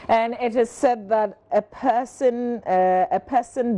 And it is said that a person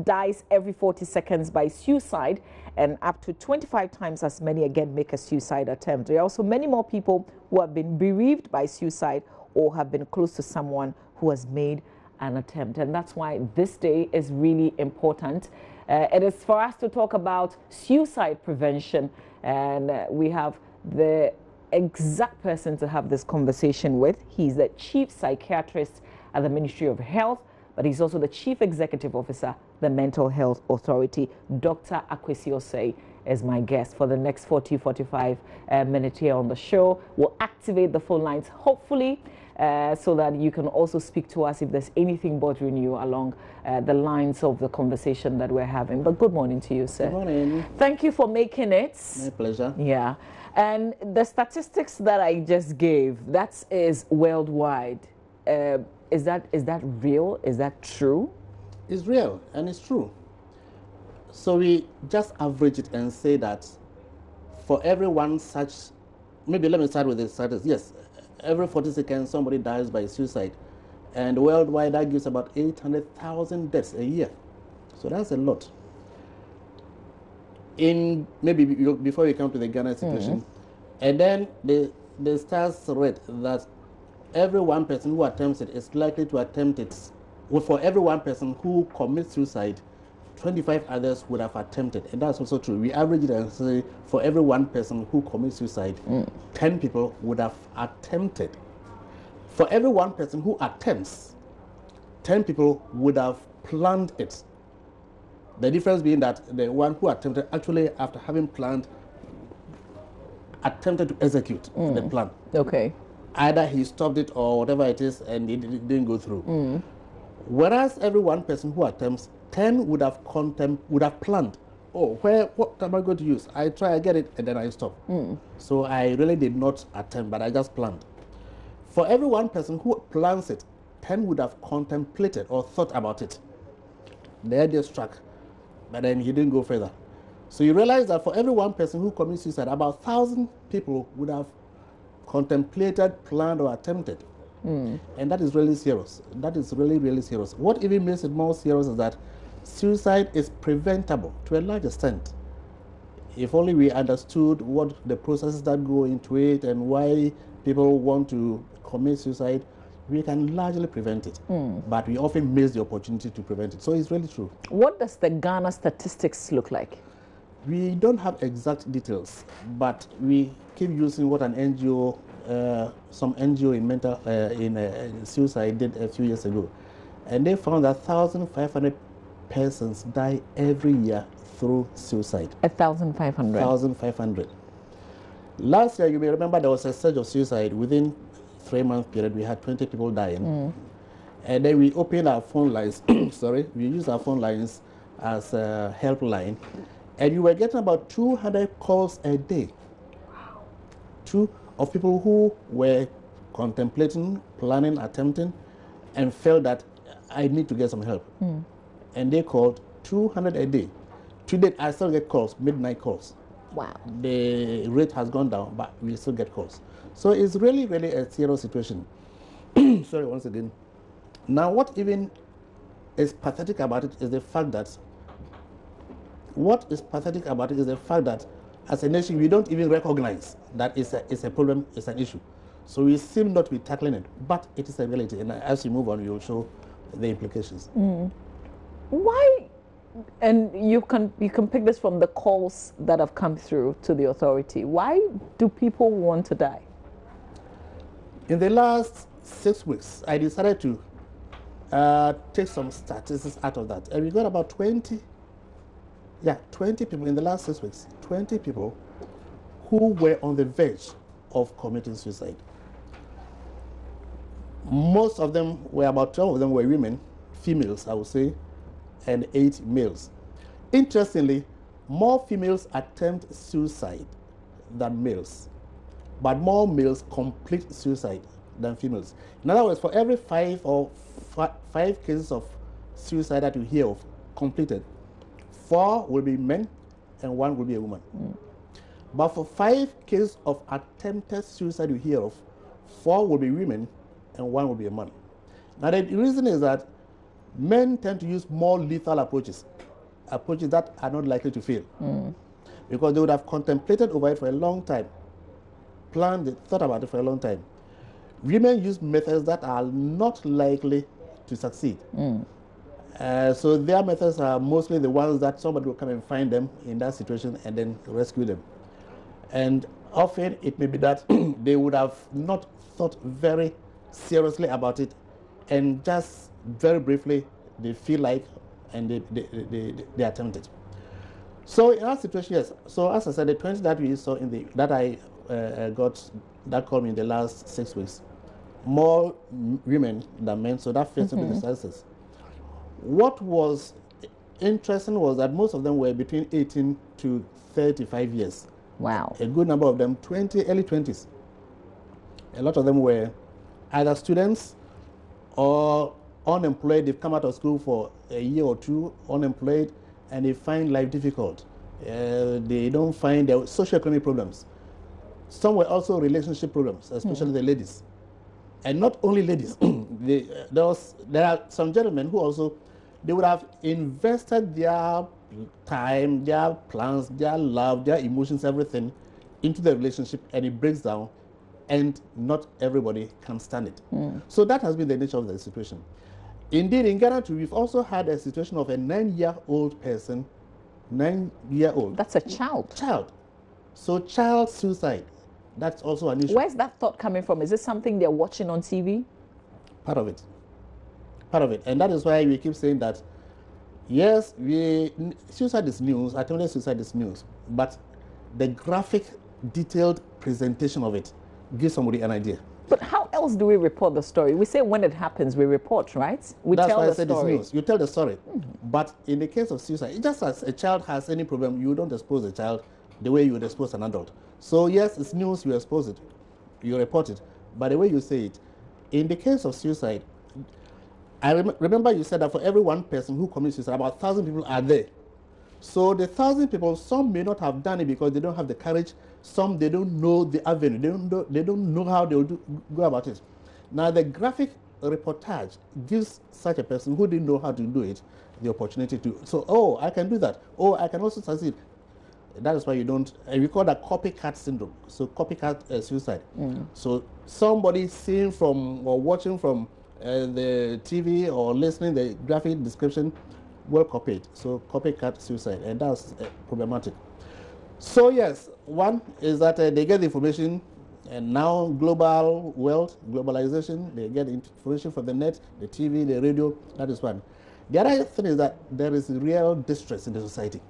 dies every 40 seconds by suicide, and up to 25 times as many again make a suicide attempt. There are also many more people who have been bereaved by suicide or have been close to someone who has made an attempt. And that's why this day is really important. It is for us to talk about suicide prevention, and we have the exact person to have this conversation with. He's the chief psychiatrist at the Ministry of Health, but he's also the chief executive officer, the Mental Health Authority. Dr. AKWASI OSEI is my guest for the next 40-45 minutes here on the show. We'll activate the phone lines, hopefully, so that you can also speak to us if there's anything bothering you along the lines of the conversation that we're having. But good morning to you, sir. Good morning. Thank you for making it. My pleasure. Yeah. And the statistics that I just gave, that is worldwide. Is that real? Is that true? It's real and it's true. So we just average it and say that for every one such, maybe let me start with the statistics. Yes, every 40 seconds somebody dies by suicide. And worldwide that gives about 800,000 deaths a year. So that's a lot. In maybe before we come to the Ghana situation, and then the stats read that every one person who attempts it is likely to attempt it. Well, for every one person who commits suicide, 25 others would have attempted, and that's also true. We average it and say for every one person who commits suicide, 10 people would have attempted. For every one person who attempts, 10 people would have planned it. The difference being that the one who attempted actually, after having planned, attempted to execute the plan. Okay. Either he stopped it or whatever it is, and it didn't go through. Whereas every one person who attempts, 10 would have planned. Oh, what am I going to use? I try, I get it, and then I stop. So I really did not attempt, but I just planned. For every one person who plans it, 10 would have contemplated or thought about it. The idea struck, but then he didn't go further. So you realize that for every one person who commits suicide, about 1,000 people would have contemplated, planned, or attempted. And that is really serious. That is really, really serious. What even makes it more serious is that suicide is preventable to a large extent. If only we understood what the processes that go into it and why people want to commit suicide, we can largely prevent it. But we often miss the opportunity to prevent it. So it's really true. What does the Ghana statistics look like? We don't have exact details, but we keep using what an NGO, some NGO in suicide did a few years ago. And they found that 1,500 persons die every year through suicide. 1,500? 1,500. Last year, you may remember there was a surge of suicide. Within 3-month period, we had 20 people dying. And then we opened our phone lines, sorry, we used our phone lines as a helpline. And you were getting about 200 calls a day. Of people who were contemplating, planning, attempting, and felt that I need to get some help. And they called 200 a day. Today, I still get calls, midnight calls. Wow. The rate has gone down, but we still get calls. So it's really, really a serious situation. Sorry, once again. Now, what even is pathetic about it is the fact that as a nation, we don't even recognize that it's a problem, it's an issue. So we seem not to be tackling it, but it is a reality. And as we move on, we will show the implications. Why? And you can pick this from the calls that have come through to the authority. Why do people want to die? In the last 6 weeks, I decided to take some statistics out of that. And we got about 20 people in the last 6 weeks, 20 people who were on the verge of committing suicide. Most of them were, about 12 of them were women, females, I would say, and 8 males. Interestingly, more females attempt suicide than males, but more males complete suicide than females. In other words, for every 5 cases of suicide that you hear of completed, 4 will be men and 1 will be a woman. But for 5 cases of attempted suicide you hear of, 4 will be women and 1 will be a man. Now, the reason is that men tend to use more lethal approaches that are not likely to fail. Because they would have contemplated over it for a long time, planned it, thought about it for a long time. Women use methods that are not likely to succeed. So their methods are mostly the ones that somebody will come and find them in that situation and then rescue them. And often it may be that they would have not thought very seriously about it, and just very briefly they feel like and they attempt it. So in our situation, yes. So as I said, the 20 that we saw that I got that called me in the last 6 weeks, more women than men. So that fits into the statistics. What was interesting was that most of them were between 18 to 35 years. Wow. A good number of them, early 20s. A lot of them were either students or unemployed. They've come out of school for a year or two, unemployed, and they find life difficult. They don't find their socioeconomic problems. Some were also relationship problems, especially the ladies. And not only ladies. There are some gentlemen who also, they would have invested their time, their plans, their love, their emotions, everything into the relationship, and it breaks down, and not everybody can stand it. So that has been the nature of the situation. Indeed, in Ghana too, we've also had a situation of a 9-year-old person, 9-year-old. That's a child. Child. So child suicide, that's also an issue. Where's that thought coming from? Is this something they're watching on TV? Part of it. Part of it. And that is why we keep saying that, yes, suicide is news, attempted suicide is news, but the graphic, detailed presentation of it gives somebody an idea. But how else do we report the story? We say when it happens, we report, right? We That's tell why the I said story. it's news. You tell the story. But in the case of suicide, just as a child has any problem, you don't expose a child the way you would expose an adult. So yes, it's news, you expose it, you report it. But the way you say it, in the case of suicide, I remember you said that for every one person who commits suicide, about 1,000 people are there. So the 1,000 people, some may not have done it because they don't have the courage. Some, they don't know the avenue. They don't know how they will go about it. Now, the graphic reportage gives such a person who didn't know how to do it the opportunity to. So, oh, I can do that. Oh, I can also succeed. That is why you don't. We call that copycat syndrome. So, copycat suicide. So, somebody seeing from or watching from the TV or listening the graphic description will copy it. So, copycat suicide, and that's problematic. So yes, one is that they get the information, and now global world, globalization, they get information from the net, the TV, the radio, that is one. The other thing is that there is real distress in the society.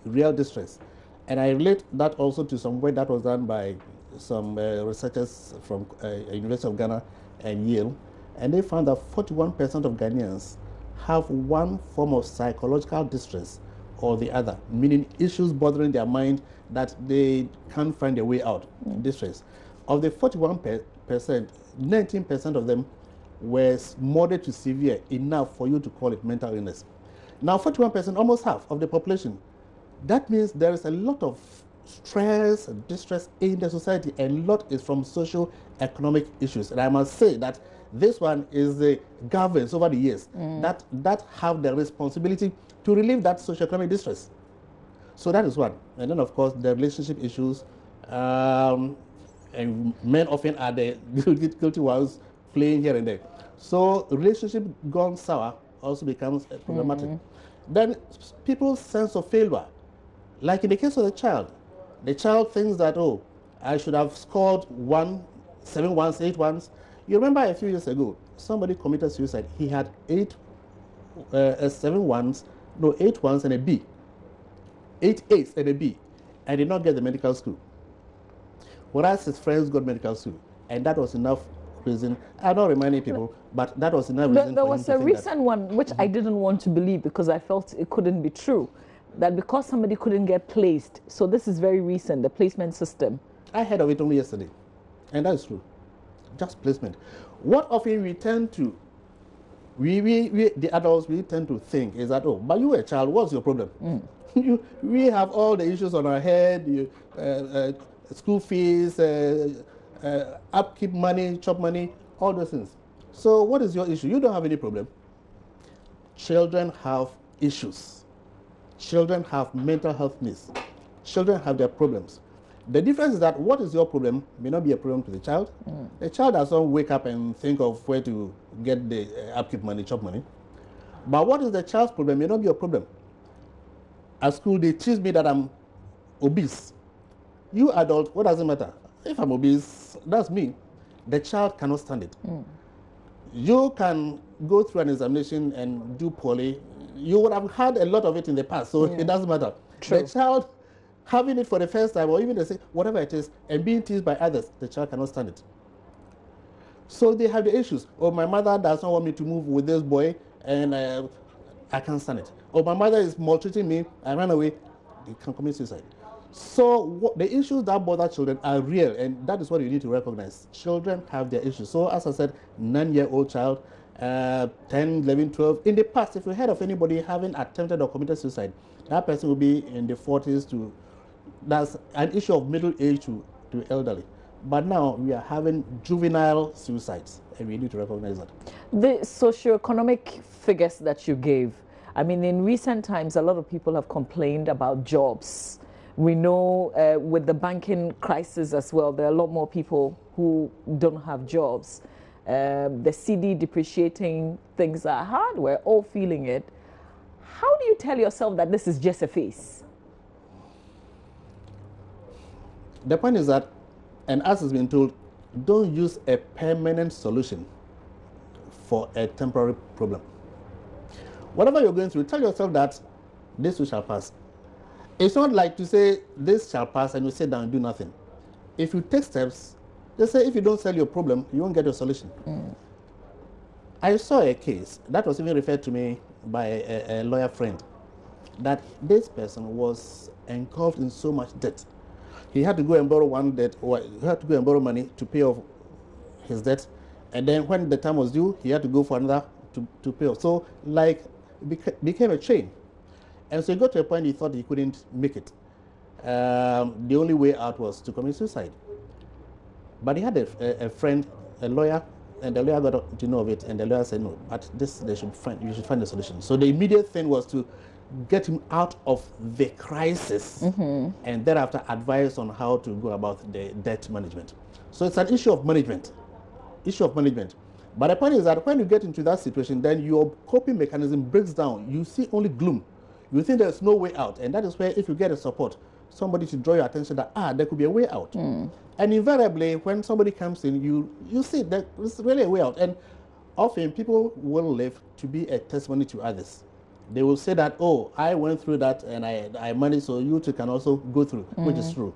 Real distress. And I relate that also to some work that was done by some researchers from University of Ghana and Yale, and they found that 41% of Ghanaians have one form of psychological distress or the other, meaning issues bothering their mind that they can't find a way out, distress. Of the 41%, 19% of them were moderate to severe, enough for you to call it mental illness. Now, 41%, almost half of the population. That means there is a lot of stress and distress in the society, and a lot is from socio-economic issues. And I must say that this one is the governments over the years that have the responsibility to relieve that socio-economic distress. So that is one. And then, of course, the relationship issues, and men often are the guilty ones playing here and there. So relationship gone sour also becomes problematic. Then people's sense of failure. Like in the case of the child thinks that, oh, I should have scored 7 ones, 8 ones. You remember a few years ago, somebody committed suicide. He had 8 ones and a B. 8 A's and a B, and did not get the medical school. Whereas his friends got medical school, and that was enough reason. I'm not reminding people, but that was enough reason. There was a recent one which I didn't want to believe because I felt it couldn't be true. That because somebody couldn't get placed, so this is very recent, the placement system. I heard of it only yesterday, and that is true. Just placement. What often we tend to, the adults, we tend to think is that, oh, but you were a child, what's your problem? We have all the issues on our head, school fees, upkeep money, chop money, all those things. So what is your issue? You don't have any problem. Children have issues. Children have mental health needs. Children have their problems. The difference is that what is your problem may not be a problem to the child. The child doesn't wake up and think of where to get the upkeep money, chop money. But what is the child's problem may not be your problem. At school, they teach me that I'm obese. You adult, what does it matter? If I'm obese, that's me. The child cannot stand it. You can go through an examination and do poorly. You would have had a lot of it in the past, so it doesn't matter. True. The child having it for the first time, or even they say, whatever it is, and being teased by others, the child cannot stand it. So they have the issues. Or my mother does not want me to move with this boy, and I can't stand it. Or my mother is maltreating me, I ran away, they can commit suicide. So the issues that bother children are real, and that is what you need to recognize. Children have their issues. So as I said, 9-year-old child, 10, 11, 12. In the past, if you heard of anybody having attempted or committed suicide, that person will be in the 40s to, that's an issue of middle age to elderly. But now we are having juvenile suicides, and we need to recognize that. The socioeconomic figures that you gave, I mean, in recent times, a lot of people have complained about jobs. We know with the banking crisis as well, there are a lot more people who don't have jobs. The CD depreciating, things are hard. We're all feeling it. How do you tell yourself that this is just a phase? The point is that, and as has been told, don't use a permanent solution for a temporary problem. Whatever you're going through, tell yourself that this too shall pass. It's not like to say this shall pass and you sit down and do nothing. If you take steps, they say if you don't sell your problem, you won't get your solution. I saw a case that was even referred to me by a lawyer friend, that this person was engulfed in so much debt. He had to go and borrow money to pay off his debt, and then when the time was due, he had to go for another to pay off. So like it became a chain. And so he got to a point he thought he couldn't make it. The only way out was to commit suicide. But he had a friend, a lawyer, and the lawyer got to know of it, and the lawyer said, no, but this, you should find a solution. So the immediate thing was to get him out of the crisis, and thereafter advise on how to go about the debt management. So it's an issue of management. But the point is that when you get into that situation, then your coping mechanism breaks down. You see only gloom. You think there's no way out, and that is where, if you get a support, somebody to draw your attention that there could be a way out. And invariably, when somebody comes in, you see that there's really a way out. And often people will live to be a testimony to others. They will say that, oh, I went through that and I managed, so you too can also go through, which is true.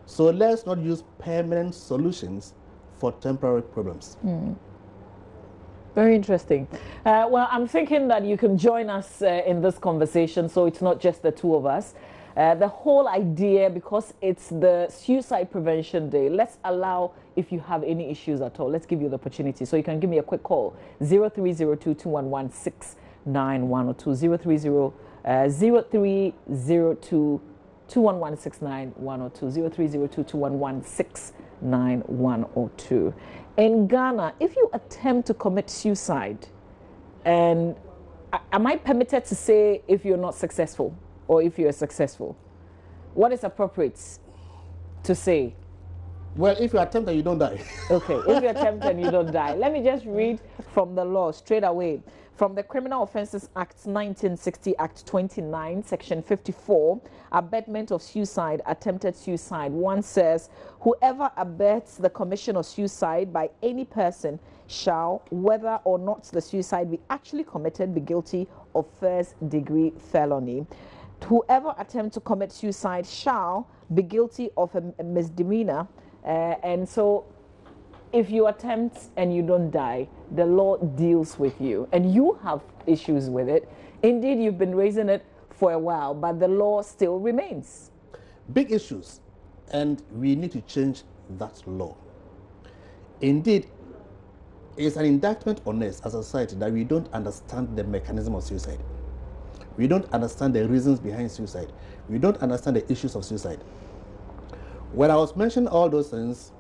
So let's not use permanent solutions for temporary problems. Very interesting. Well, I'm thinking that you can join us in this conversation, so it's not just the two of us. The whole idea, because it's the Suicide Prevention Day, let's allow, if you have any issues at all, let's give you the opportunity. So you can give me a quick call, 0302-211-6910, 0302-211-6910, 0302-211-6910. In Ghana, if you attempt to commit suicide, and am I permitted to say if you're not successful or if you're successful? What is appropriate to say? Well, if you attempt and you don't die. Okay, if you attempt and you don't die. Let me just read from the law straight away. From the Criminal Offences Act 1960, Act 29, Section 54, abetment of suicide, attempted suicide. One says, whoever abets the commission of suicide by any person shall, whether or not the suicide be actually committed, be guilty of first-degree felony. Whoever attempts to commit suicide shall be guilty of a misdemeanor. And so if you attempt and you don't die, the law deals with you. And you have issues with it. Indeed, you've been raising it for a while, but the law still remains. Big issues. And we need to change that law. Indeed, it's an indictment on us as a society that we don't understand the mechanism of suicide. We don't understand the reasons behind suicide. We don't understand the issues of suicide. When I was mentioning all those things,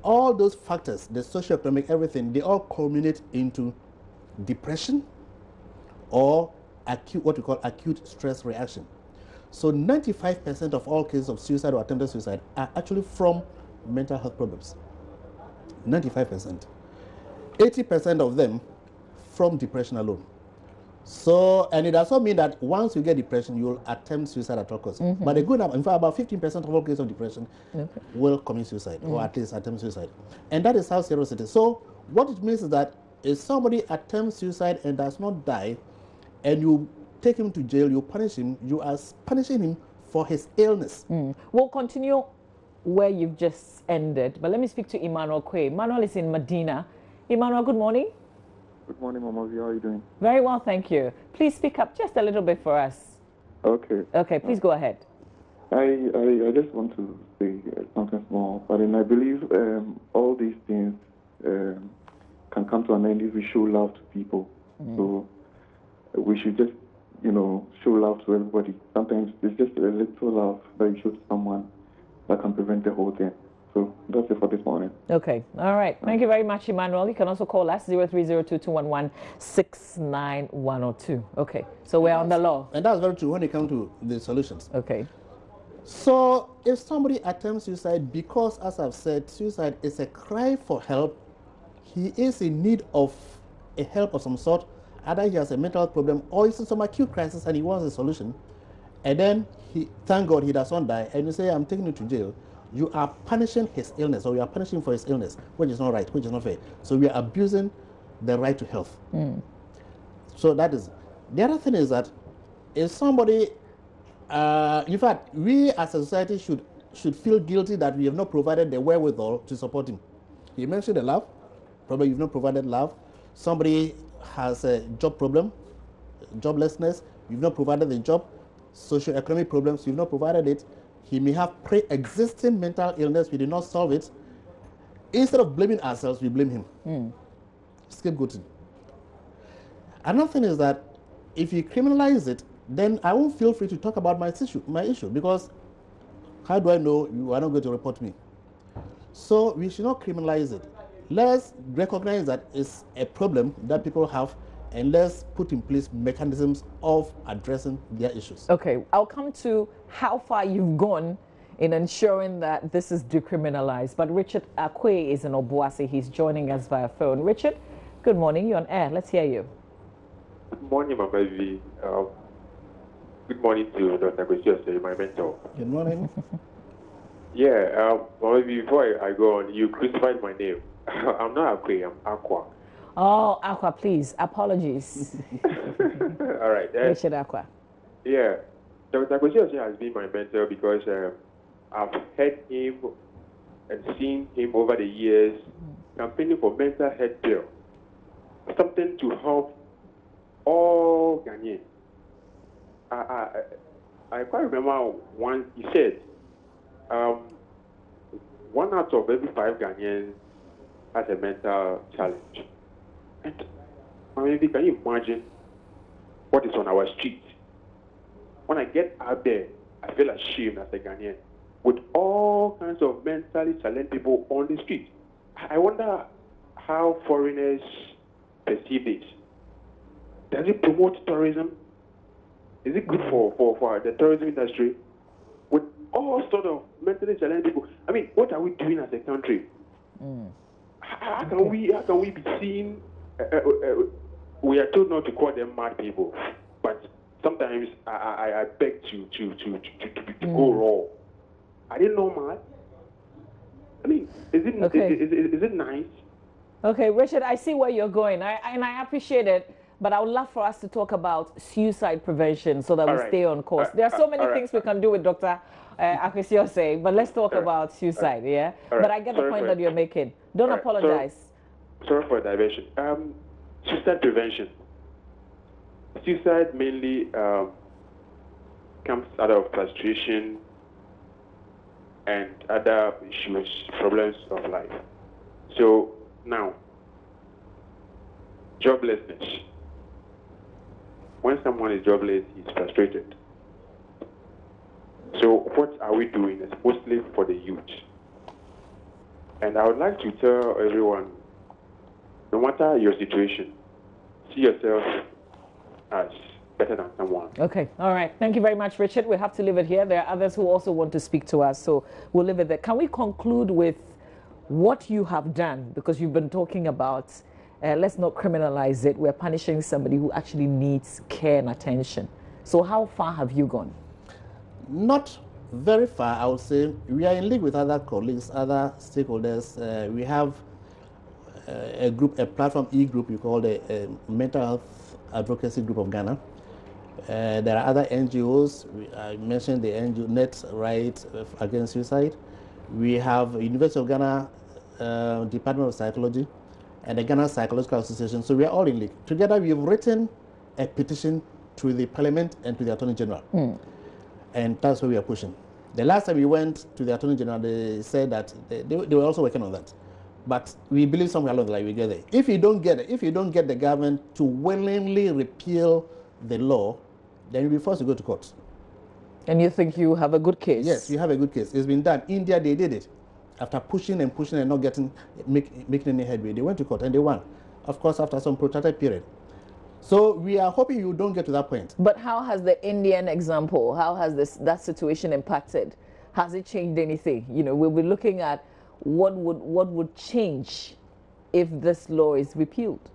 all those factors, the socioeconomic, everything, they all culminate into depression or acute, what we call acute stress reaction. So 95% of all cases of suicide or attempted suicide are actually from mental health problems. 95%. 80% of them from depression alone. So, and it does not mean that once you get depression, you'll attempt suicide at all costs. But the good number, in fact, about 15% of all cases of depression will commit suicide, or at least attempt suicide. And that is how serious it is. So, what it means is that if somebody attempts suicide and does not die, and you take him to jail, you punish him, you are punishing him for his illness. We'll continue where you've just ended, but let me speak to Emmanuel Quay. Emmanuel is in Medina. Emmanuel, good morning. Good morning, Mama V. How are you doing? Very well, thank you. Please speak up just a little bit for us. Okay. Okay, please go ahead. I just want to say something small, but then I believe all these things can come to an end if we show love to people. So we should just, show love to everybody. Sometimes it's just a little love that you show to someone that can prevent the whole thing. So that's it for this morning. Okay. All right. Thank you very much, Emmanuel. You can also call us 0302-211-69102. Okay. So we're on the law. And that's very true when it comes to the solutions. Okay. So if somebody attempts suicide because, as I've said, suicide is a cry for help, he is in need of a help of some sort. Either he has a mental problem or he's in some acute crisis and he wants a solution. And then, thank God, he does not die. And you say, I'm taking you to jail. You are punishing his illness, or you are punishing for his illness, which is not right, which is not fair. So we are abusing the right to health. So that is. The other thing is that if somebody, in fact, we as a society should feel guilty that we have not provided the wherewithal to support him. You mentioned the love. Probably you've not provided love. Somebody has a job problem, joblessness. You've not provided the job. Socioeconomic problems, you've not provided it. He may have pre-existing mental illness, we did not solve it. Instead of blaming ourselves, we blame him. Scapegoating. Another thing is that if you criminalize it, then I won't feel free to talk about my issue, because how do I know you are not going to report me? So we should not criminalize it. Let's recognize that it's a problem that people have, and let's put in place mechanisms of addressing their issues. Okay, I'll come to how far you've gone in ensuring that this is decriminalized. But Richard Akwe is in Obuasi. He's joining us via phone. Richard, good morning. You're on air. Let's hear you. Good morning, Mama V. Good morning to Dr. Kwesi, my mentor. Good morning. Mama V, before I go on, you crucified my name. I'm not Akwe, I'm Aqua. Oh, Aqua, please. Apologies. All right. Richard Aqua. Yeah. Dr. Kwesi has been my mentor because I've heard him and seen him over the years campaigning for mental health bill. Something to help all Ghanaians. I quite remember once he said 1 out of every 5 Ghanaians has a mental challenge. And maybe can you imagine what is on our street? When I get out there, I feel ashamed as a Ghanaian with all kinds of mentally challenged people on the street. I wonder how foreigners perceive this. Does it promote tourism? Is it good for the tourism industry? With all sort of mentally challenged people. I mean, what are we doing as a country? How can we be seen? We are told not to call them mad people, but sometimes I beg to go raw. Are they not mad? I mean, is it nice? Okay, Richard, I see where you're going, and I appreciate it. But I would love for us to talk about suicide prevention so that we stay on course. There are so many things we can do with Dr. Akwesi, but let's talk about suicide, yeah? But I get the point that you're making. Don't apologize. Sorry for diversion. Suicide prevention. Suicide mainly comes out of frustration and other issues, problems of life. So now, joblessness. When someone is jobless, he's frustrated. So what are we doing? It's mostly for the youth. And I would like to tell everyone, no matter your situation, see yourself as better than someone. Okay, all right. Thank you very much, Richard. We have to leave it here. There are others who also want to speak to us, so we'll leave it there. Can we conclude with what you have done? Because you've been talking about, let's not criminalize it. We're punishing somebody who actually needs care and attention. So how far have you gone? Not very far, I would say. We are in league with other colleagues, other stakeholders. We have a group, a platform e-group you call the Mental Health Advocacy Group of Ghana. There are other NGOs. I mentioned the NGO Net Right Against Suicide. We have University of Ghana Department of Psychology and the Ghana Psychological Association. So we are all in league. Together we have written a petition to the Parliament and to the Attorney General. And that's what we are pushing. The last time we went to the Attorney General, they said that they were also working on that. But we believe somewhere along the line we get there. If you don't get it, if you don't get the government to willingly repeal the law, then you'll be forced to go to court. And you think you have a good case? Yes, you have a good case. It's been done. India, they did it. After pushing and pushing and not making any headway, they went to court and they won. Of course, after some protracted period. So we are hoping you don't get to that point. But how has the Indian example, how has that situation impacted? Has it changed anything? You know, we'll be looking at what would change if this law is repealed.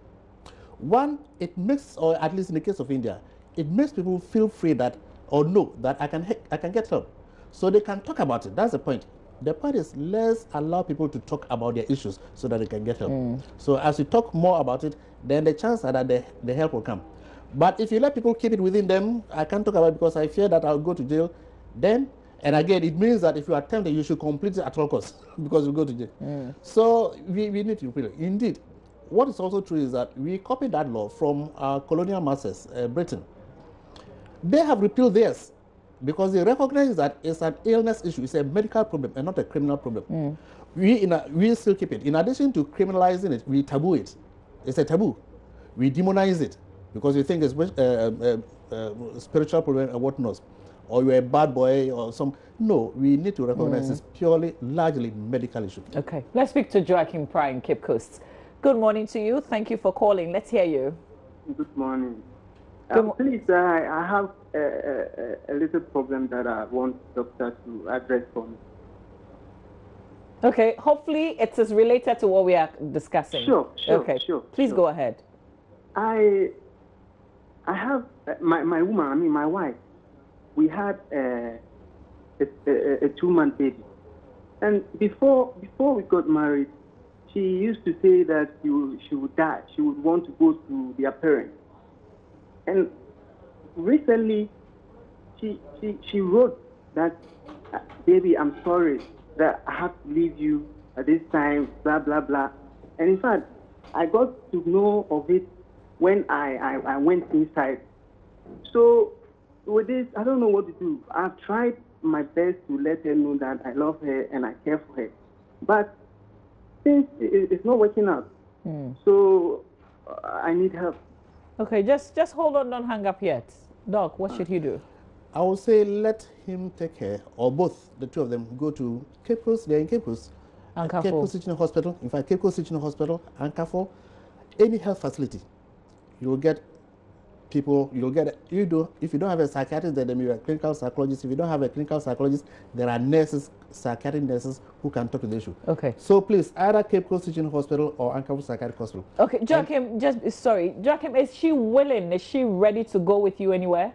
One, it makes, or at least in the case of India, it makes people feel free that, or know that I can get help. So they can talk about it. That's the point. The point is, let's allow people to talk about their issues so that they can get help. So as we talk more about it, then the chance that the help will come. But if you let people keep it within them, I can't talk about it because I fear that I'll go to jail. Then, and again, it means that if you attempt it, you should complete it at all costs because you go to jail. So we need to repeal it. Indeed, what is also true is that we copied that law from our colonial masters, Britain. They have repealed theirs because they recognize that it's an illness issue, it's a medical problem and not a criminal problem. We still keep it. In addition to criminalizing it, we taboo it. It's a taboo. We demonize it because we think it's a spiritual problem and whatnot, or you're a bad boy or some. No, we need to recognize it's purely, largely medical issue. Okay, let's speak to Joachim Pry in Cape Coast. Good morning to you. Thank you for calling. Let's hear you. Good morning. Please, I have a little problem that I want doctor to address for me. Okay, hopefully it is related to what we are discussing. Sure. Sure. Please go ahead. I have my woman, I mean my wife. We had a 2-month baby, and before we got married, she used to say that she would die. She would want to go to their parents. And recently, she wrote that, baby, I'm sorry that I have to leave you at this time, blah, blah, blah. And in fact, I got to know of it when I went inside. So with this, I don't know what to do. I've tried my best to let her know that I love her and I care for her. But since it's not working out, so I need help. Okay, just hold on, don't hang up yet. Doc, what should he do? I would say let him take care, or both, the two of them, go to Cape Coast. They're in Cape Coast. Cape Coast Teaching Hospital. In fact, Cape Coast Teaching Hospital, Ankafo, any health facility, you will get people, if you don't have a psychiatrist, then you're a clinical psychologist. If you don't have a clinical psychologist, there are nurses, psychiatric nurses who can talk to the issue. Okay. So please, either Cape Coast Teaching Hospital or Ankafo Psychiatric Hospital. Okay, Joachim, Joachim, is she willing? Is she ready to go with you anywhere?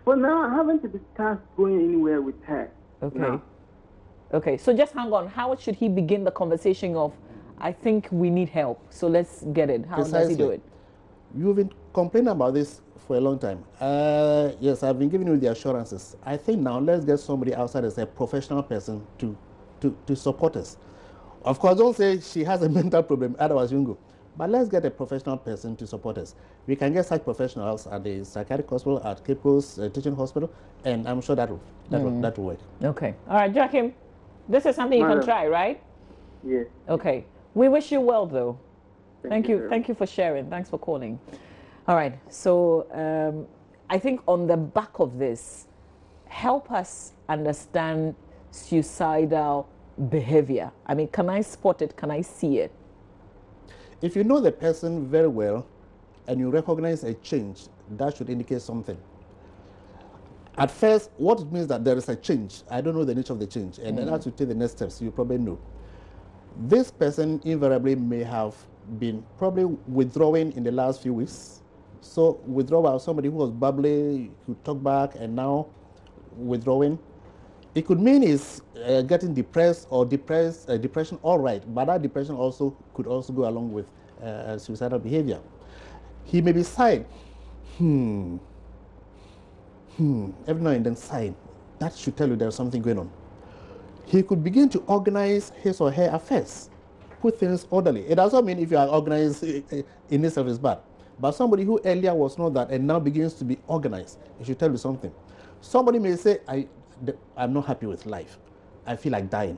For now, I haven't discussed going anywhere with her. Okay. No. Okay, so just hang on. How should he begin the conversation of, I think we need help, so let's get it. How does he do it? You've been complaining about this for a long time. Yes, I've been giving you the assurances. I think now let's get somebody outside as a professional person to support us. Of course, don't say she has a mental problem, otherwise you won't go. But let's get a professional person to support us. We can get such professionals at the psychiatric hospital, at Cape Coast Teaching Hospital, and I'm sure that will work. Okay. All right, Joachim, this is something you can try, right? Yes. Okay. We wish you well, though. Thank you. Thank you for sharing. Thanks for calling. All right. So I think on the back of this, help us understand suicidal behavior? I mean, can I spot it? Can I see it? If you know the person very well and you recognize a change, that should indicate something. At first, what it means that there is a change. I don't know the nature of the change. And then as you take the next steps, you probably know. This person invariably may have been probably withdrawing in the last few weeks. So withdrawal, somebody who was bubbly, who talk back, and now withdrawing. It could mean he's getting depressed or depression, all right, but that depression also could also go along with suicidal behavior. He may be sighing, every now and then sighing. That should tell you there's something going on. He could begin to organize his or her affairs, put things orderly. It doesn't mean if you are organized in itself is bad, but somebody who earlier was not that and now begins to be organized, it should tell you something. Somebody may say, I'm not happy with life. I feel like dying.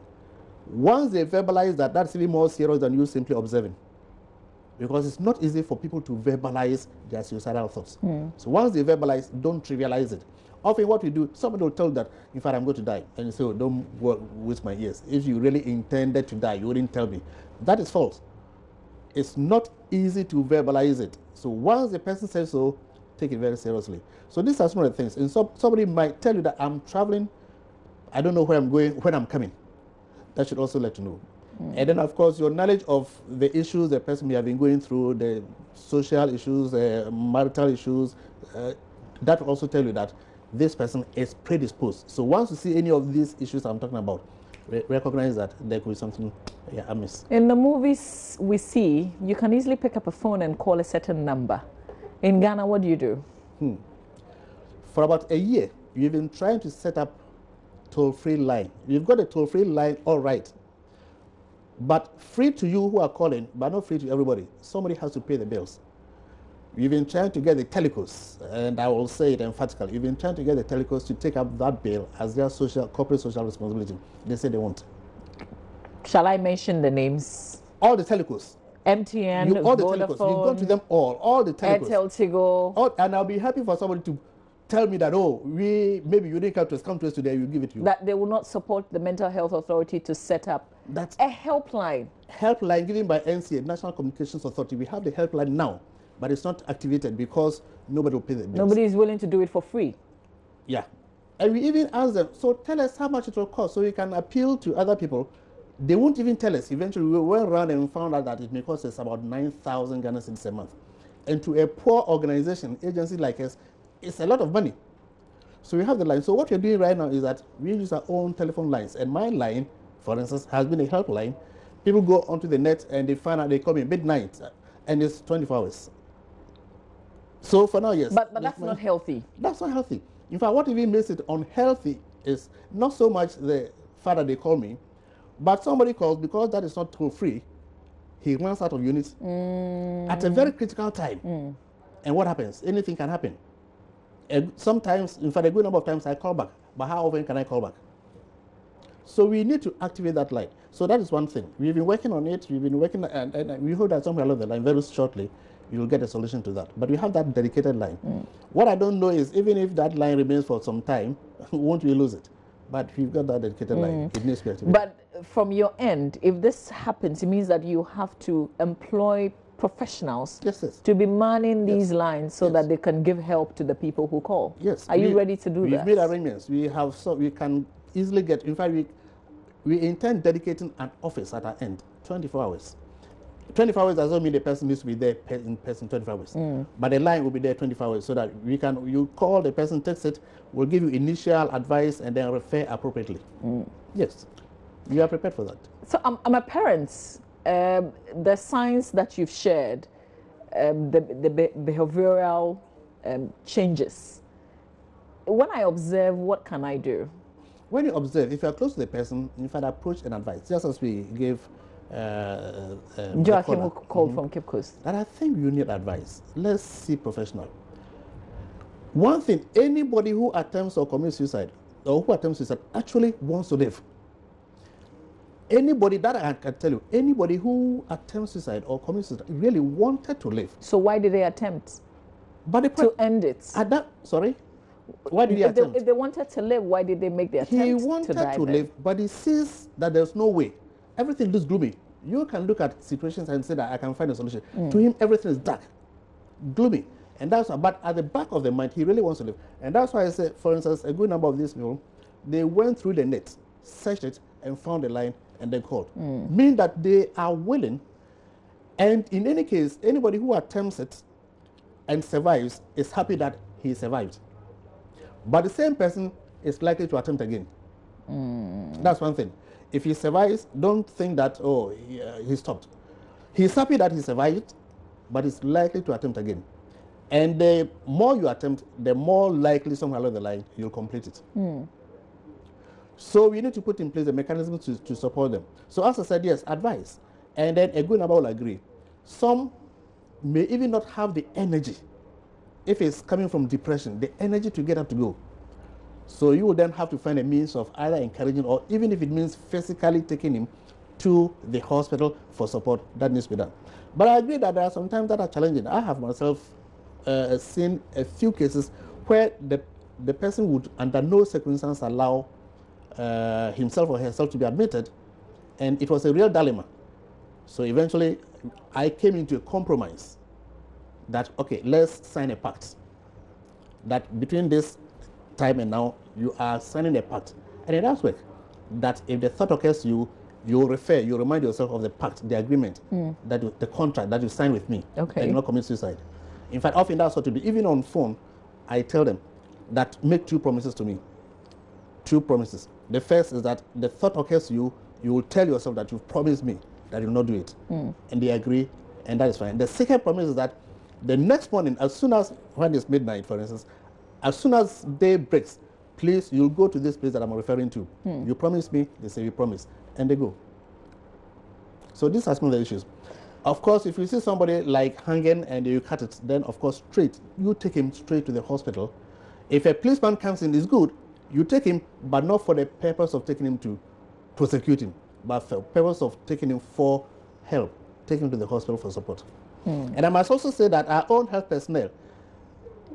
Once they verbalize that, that's even more serious than you simply observing. Because it's not easy for people to verbalize their suicidal thoughts. So once they verbalize, don't trivialize it. Often what we do, somebody will tell you that, in fact, I'm going to die. And you say, oh, don't waste my ears. If you really intended to die, you wouldn't tell me. That is false. It's not easy to verbalize it. So once the person says so, take it very seriously. So these are some of the things. And somebody might tell you that I'm traveling, I don't know where I'm going, when I'm coming. That should also let you know. And then, of course, your knowledge of the issues the person may have been going through, the social issues, marital issues, that will also tell you that this person is predisposed. So once you see any of these issues I'm talking about, recognize that there could be something amiss. In the movies we see, you can easily pick up a phone and call a certain number. In Ghana, what do you do? For about a year, you've been trying to set up toll-free line. You've got a toll-free line, all right. But free to you who are calling, but not free to everybody. Somebody has to pay the bills. You've been trying to get the telecos, and I will say it emphatically, you've been trying to get the telecos to take up that bill as their corporate social responsibility. They say they won't. Shall I mention the names? All the telecos. MTN, all the Vodafone, telecos. You've gone to them all the telecos. Airtel, Tigo. And I'll be happy for somebody to tell me that, oh, maybe you didn't come to us today, we'll give it to you. That they will not support the Mental Health Authority to set up a helpline. Helpline given by NCA, National Communications Authority. We have the helpline now, but it's not activated because nobody will pay the bills. Nobody is willing to do it for free. Yeah. And we even ask them, so tell us how much it will cost so we can appeal to other people. They won't even tell us. Eventually, we went around and found out that it may cost us about 9,000 Ghana cedis a month. And to a poor organization, agency like us, it's a lot of money. So we have the line. So what we're doing right now is that we use our own telephone lines. And my line, for instance, has been a helpline. People go onto the net and they find out they come in midnight and it's 24 hours. So for now, yes. But that's not healthy. That's not healthy. In fact, what even makes it unhealthy is not so much the fact that they call me, but somebody calls because that is not toll-free. He runs out of units at a very critical time. And what happens? Anything can happen. And sometimes, in fact, a good number of times I call back. But how often can I call back? So we need to activate that line. So that is one thing. We've been working on it. We've been working, and we hope that somewhere along the line, very shortly, you will get a solution to that. But we have that dedicated line. What I don't know is, even if that line remains for some time, won't we lose it? But we've got that dedicated line. It needs to be activated. But from your end, if this happens, it means that you have to employ professionals to be manning these lines so that they can give help to the people who call. Yes. Are you ready to do that? We've made arrangements. We have, so we can easily get, in fact, we intend dedicating an office at our end, 24 hours. 24 hours doesn't mean the person needs to be there in person 24 hours. But the line will be there 24 hours so that you call the person, text it, we'll give you initial advice and then refer appropriately. Yes. You are prepared for that. So I'm a parent. The signs that you've shared, the behavioral changes. When I observe, what can I do? When you observe, if you are close to the person, in fact, approach and advise, just as we gave Joachim who called from Cape Coast. And I think you need advice. Let's see professional. One thing, anybody who attempts or commits suicide, or who attempts suicide, actually wants to live. Anybody, that I can tell you, anybody who attempts suicide or commits suicide really wanted to live. So why did they attempt to end it? Sorry? Why did he attempt? If they wanted to live, why did they make the attempt? He wanted to live, but he sees that there's no way. Everything looks gloomy. You can look at situations and say that I can find a solution. To him, everything is dark, gloomy. And that's why, but at the back of the mind, he really wants to live. And that's why I say, for instance, a good number of these people, they went through the net, searched it, and found the line, and then called. Meaning that they are willing, and in any case, anybody who attempts it and survives is happy that he survived. But the same person is likely to attempt again. That's one thing. If he survives, don't think that, oh, he stopped. He's happy that he survived, but he's likely to attempt again. And the more you attempt, the more likely somewhere along the line you'll complete it. So we need to put in place a mechanism to support them. So as I said, yes, advice. And then a good number will agree. Some may even not have the energy, if it's coming from depression, the energy to get up to go. So you will then have to find a means of either encouraging, or even if it means physically taking him to the hospital for support, that needs to be done. But I agree that there are some times that are challenging. I have myself seen a few cases where the person would under no circumstance allow himself or herself to be admitted, and it was a real dilemma. So eventually I came into a compromise that, okay, let's sign a pact that between this time and now you are signing a pact, and it does work, that if the thought occurs to you, you remind yourself of the pact, the agreement, that the contract that you signed with me, that you not commit suicide. In fact, often that's what to do. Even on phone, I tell them that make 2 promises to me. 2 promises. The first is that the thought occurs to you, you will tell yourself that you've promised me that you will not do it. And they agree, and that is fine. The second promise is that the next morning, as soon as, when it's midnight, for instance, as soon as day breaks, please, you'll go to this place that I'm referring to. You promise me, they say you promise, and they go. So these are some of the issues. Of course, if you see somebody like hanging and you cut it, then of course you take him straight to the hospital. If a policeman comes in, it's good, you take him, but not for the purpose of taking him to prosecute him, but for the purpose of taking him for help, taking him to the hospital for support. And I must also say that our own health personnel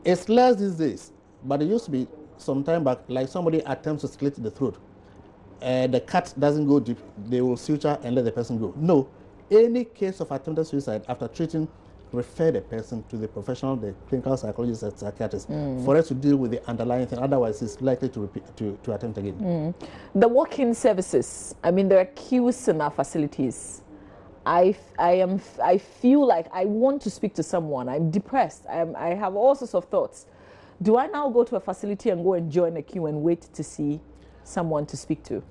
is less these days, but it used to be some time back, like somebody attempts to slit the throat. The cut doesn't go deep, they will suture and let the person go. No, any case of attempted suicide, after treating, refer the person to the professional, the clinical psychologist and psychiatrist, for us to deal with the underlying thing. Otherwise, it's likely to attempt again. The walk-in services, I mean, there are queues in our facilities. I feel like I want to speak to someone. I'm depressed. I have all sorts of thoughts. Do I now go to a facility and go and join a queue and wait to see someone to speak to?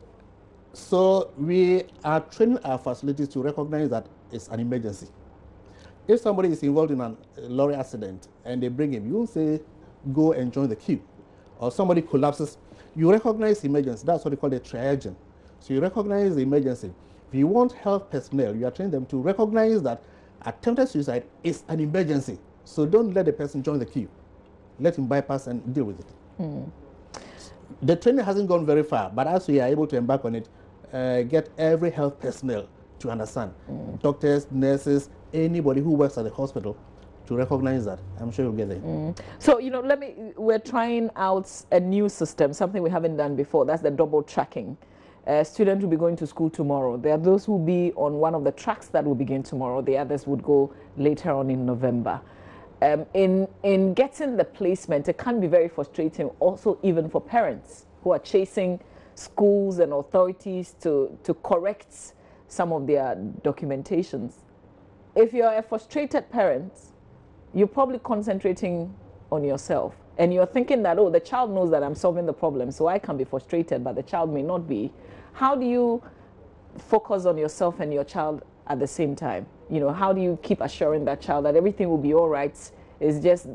So we are training our facilities to recognize that it's an emergency. If somebody is involved in a lorry accident and they bring him, you won't say, go and join the queue. Or somebody collapses, you recognize the emergency. That's what they call the triagen. So you recognize the emergency. If you want health personnel, you are training them to recognize that attempted suicide is an emergency. So don't let the person join the queue. Let him bypass and deal with it. The training hasn't gone very far, but as we are able to embark on it, get every health personnel to understand, doctors, nurses, anybody who works at the hospital, to recognize that. I'm sure you'll get there. So, you know, we're trying out a new system, something we haven't done before. That's the double tracking. Students will be going to school tomorrow. There are those who will be on one of the tracks that will begin tomorrow. The others would go later on in November. In getting the placement, it can be very frustrating also even for parents who are chasing schools and authorities to correct some of their documentations. If you're a frustrated parent, you're probably concentrating on yourself. And you're thinking that, oh, the child knows that I'm solving the problem, so I can be frustrated, but the child may not be. How do you focus on yourself and your child at the same time? You know, how do you keep assuring that child that everything will be all right? It's just,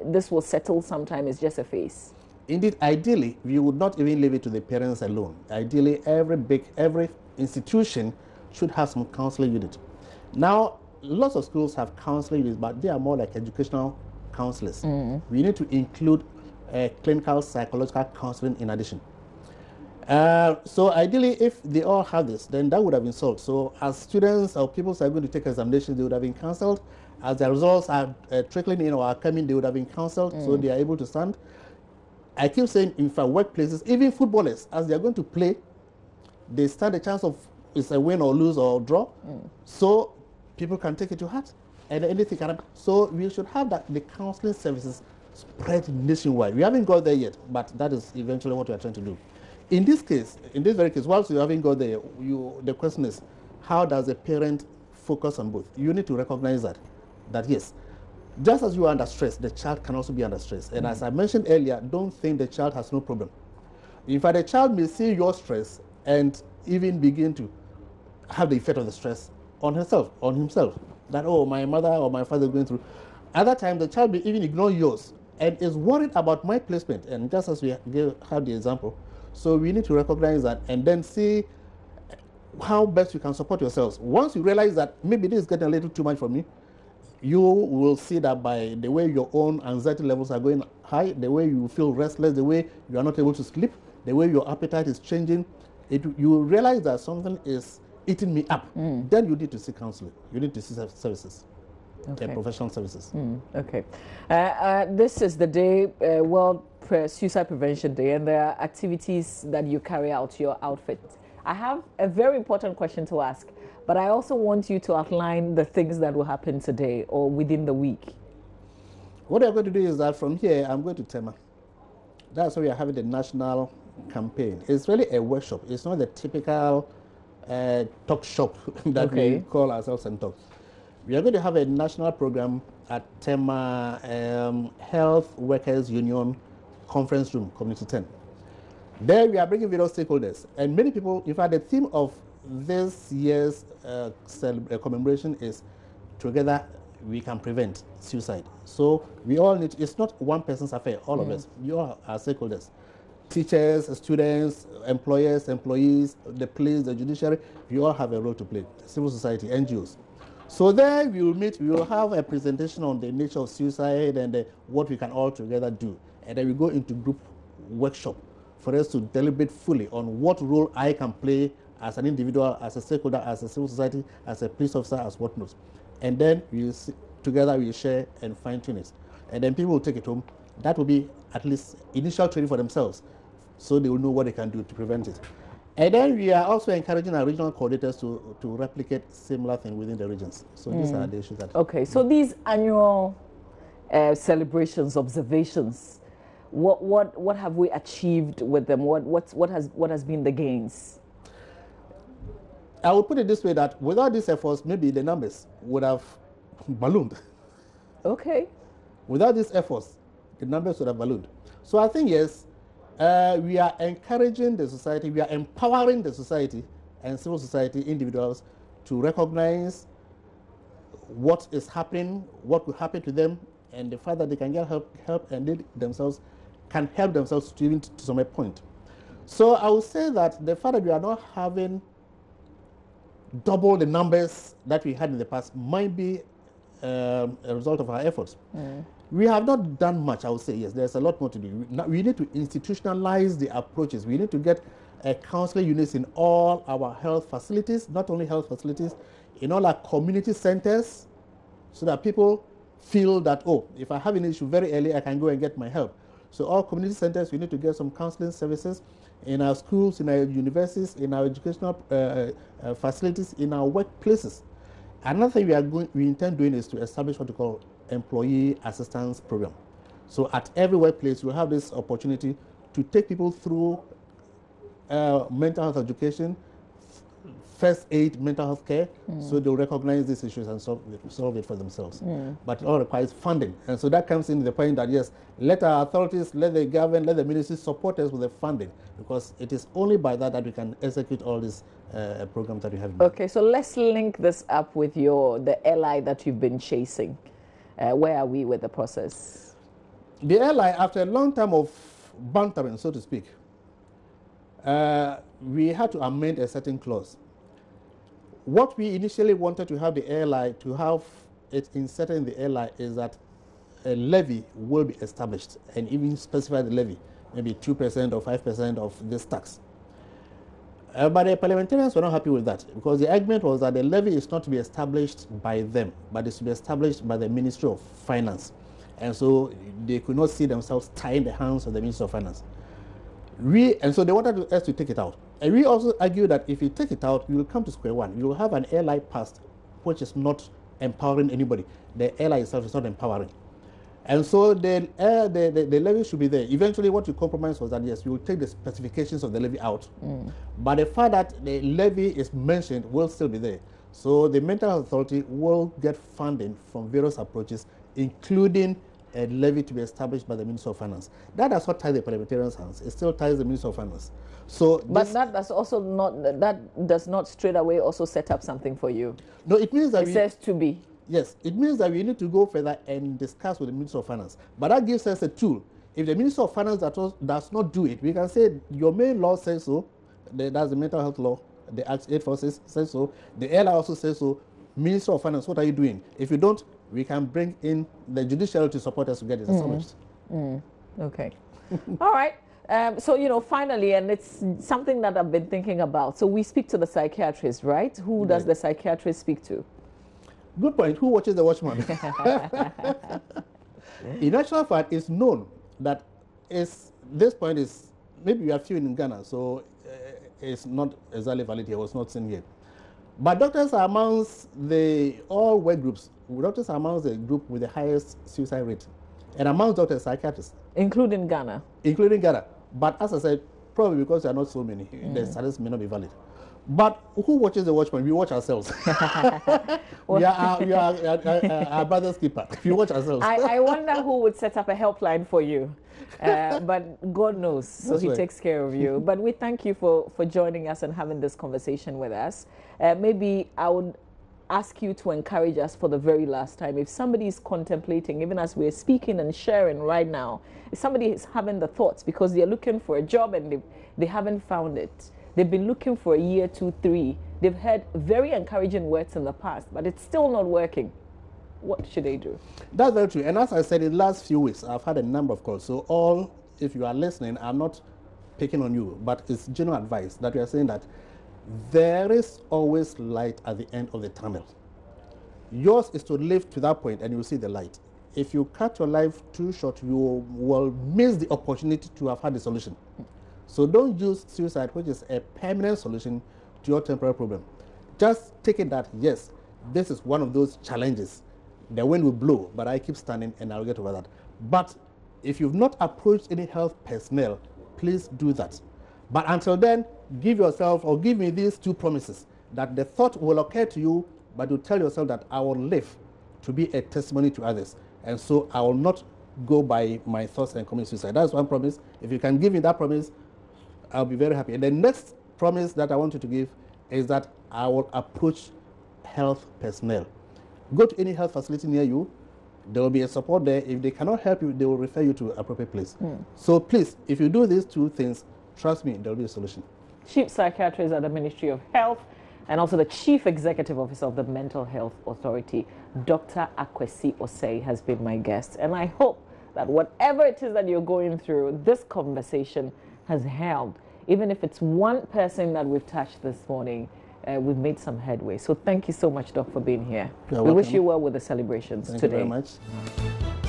this will settle sometime, it's just a phase. Indeed, ideally, we would not even leave it to the parents alone. Ideally, every institution should have some counseling unit. Now, lots of schools have counseling units, but they are more like educational counselors. We need to include clinical psychological counseling in addition. So ideally, if they all have this, then that would have been solved. So as students or people are going to take examinations, they would have been counseled. As the results are trickling in or are coming, they would have been counseled, so they are able to stand. I keep saying, in fact, workplaces, even footballers, as they are going to play, they stand a chance of it's a win or lose or draw. So people can take it to heart, and anything can happen. So we should have that the counseling services spread nationwide. We haven't got there yet, but that is eventually what we are trying to do. In this case, in this very case, whilst you haven't got there, the question is, how does a parent focus on both? You need to recognize that yes, just as you are under stress, the child can also be under stress. And as I mentioned earlier, don't think the child has no problem. In fact, the child may see your stress and even begin to have the effect of the stress on herself, on himself. That, oh, my mother or my father is going through. Other times, the child may even ignore yours and is worried about my placement. And just as we have the example, so we need to recognize that and then see how best you can support yourselves. Once you realize that maybe this is getting a little too much for me, you will see that by the way your own anxiety levels are going high, the way you feel restless, the way you are not able to sleep, the way your appetite is changing, you will realize that something is eating me up. Then you need to seek counseling. You need to seek services, professional services. Okay. This is the day, World Suicide Prevention Day, and there are activities that you carry out, your outfit. I have a very important question to ask, but I also want you to outline the things that will happen today or within the week. What I'm going to do is that from here, I'm going to Tema. That's why we are having the national campaign. It's really a workshop. It's not the typical talk shop that we call ourselves and talk. We are going to have a national program at Tema Health Workers Union Conference Room, Community 10. There we are bringing various stakeholders, and many people. In fact, the theme of this year's commemoration is "Together we can prevent suicide." So we all need. It's not one person's affair. All of us. You all are stakeholders: teachers, students, employers, employees, the police, the judiciary. You all have a role to play. Civil society, NGOs. So there we will meet. We will have a presentation on the nature of suicide and what we can all together do, and then we go into group workshop for us to deliberate fully on what role I can play as an individual, as a stakeholder, as a civil society, as a police officer, as whatnot. And then together we share and fine-tune it. And then people will take it home. That will be at least initial training for themselves, so they will know what they can do to prevent it. And then we are also encouraging our regional coordinators to replicate similar things within the regions. So these are the issues that... Okay, so these annual celebrations, observations, what have we achieved with them? What has been the gains? I would put it this way, that without these efforts, maybe the numbers would have ballooned. Okay. Without these efforts, the numbers would have ballooned. So I think, yes, we are encouraging the society, we are empowering the society and civil society individuals to recognize what is happening, what will happen to them, and the fact that they can get help and they themselves can help themselves to even to some point. So I would say that the fact that we are not having double the numbers that we had in the past might be a result of our efforts. We have not done much, I would say. Yes, there's a lot more to do. We need to institutionalize the approaches. We need to get counseling units in all our health facilities, not only health facilities, in all our community centers, so that people feel that, oh, if I have an issue very early, I can go and get my help. So all community centers, we need to get some counseling services in our schools, in our universities, in our educational facilities, in our workplaces. Another thing we intend doing is to establish what we call employee assistance program. So at every workplace, we have this opportunity to take people through mental health education, first aid, mental health care, so they'll recognize these issues and solve it for themselves. But it all requires funding. And so that comes in the point that, yes, let our authorities, let the government, let the ministry support us with the funding, because it is only by that that we can execute all these programs that we have. Okay, so let's link this up with the ally that you've been chasing. Where are we with the process? The ally, after a long time of bantering, so to speak, we had to amend a certain clause. What we initially wanted to have the airline, to have it inserted in the airline, is that a levy will be established, and even specify the levy, maybe 2% or 5% of this tax. But the parliamentarians were not happy with that, because the argument was that the levy is not to be established by them, but it's to be established by the Ministry of Finance. and so they could not see themselves tying the hands of the Ministry of Finance. And so they wanted us to take it out. And we also argue that if you take it out, you will come to square one. You will have an airline passed, which is not empowering anybody. The airline itself is not empowering. And so the levy should be there. Eventually, what you compromise was that, yes, you will take the specifications of the levy out. But the fact that the levy is mentioned will still be there. So the Mental Health Authority will get funding from various approaches, including a levy to be established by the Minister of Finance. That does not tie the parliamentarians' hands. It still ties the Minister of Finance. So, but that does not straight away also set up something for you. No, it means that it says to be. Yes, it means that we need to go further and discuss with the Minister of Finance. But that gives us a tool. If the Minister of Finance does not do it, we can say your main law says so. That's the mental health law. The Act 846 says so. The airline also says so. Minister of Finance, what are you doing? If you don't, we can bring in the judiciary to support us to get it established. Okay. All right. So, finally, and it's something that I've been thinking about. So we speak to the psychiatrist, right? Who does the psychiatrist speak to? Good point. Who watches the Watchman? In actual fact, it's known that this point is, maybe we have few in Ghana, so it's not exactly valid here, it was not seen here. But doctors are amongst all work groups. Doctors are amongst the group with the highest suicide rate. And amongst doctors, psychiatrists. Including Ghana? Including Ghana. But as I said, probably because there are not so many, the statistics may not be valid. But who watches the Watchman? We watch ourselves. we are our brother's keeper. We watch ourselves. I wonder who would set up a helpline for you. But God knows, so He takes care of you. But we thank you for joining us and having this conversation with us. Maybe I would ask you to encourage us for the very last time. If somebody is contemplating, even as we're speaking and sharing right now, if somebody is having the thoughts because they're looking for a job and they haven't found it, they've been looking for a year, 2, 3, they've heard very encouraging words in the past, but it's still not working. What should they do? That's very true. And as I said, in the last few weeks, I've had a number of calls. So if you are listening, I'm not picking on you, but it's general advice that we are saying that there is always light at the end of the tunnel. Yours is to live to that point and you'll see the light. If you cut your life too short, you will miss the opportunity to have had the solution. So don't use suicide, which is a permanent solution to your temporary problem. Just take it that, yes, this is one of those challenges. The wind will blow, but I keep standing and I'll get over that. But if you've not approached any health personnel, please do that. But until then, give yourself or give me these 2 promises that the thought will occur to you, but you tell yourself that I will live to be a testimony to others. And so I will not go by my thoughts and commit suicide. That's one promise. If you can give me that promise, I'll be very happy. And the next promise that I want you to give is that I will approach health personnel. Go to any health facility near you. There will be a support there. If they cannot help you, they will refer you to an appropriate place. So please, if you do these 2 things, trust me, there will be a solution. Chief Psychiatrist at the Ministry of Health and also the Chief Executive Officer of the Mental Health Authority, Dr. AKWASI OSEI, has been my guest. And I hope that whatever it is that you're going through, this conversation has helped. Even if it's one person that we've touched this morning, we've made some headway. So thank you so much, Doc, for being here. You're we welcome. wish you well with the celebrations Thank today. you very much.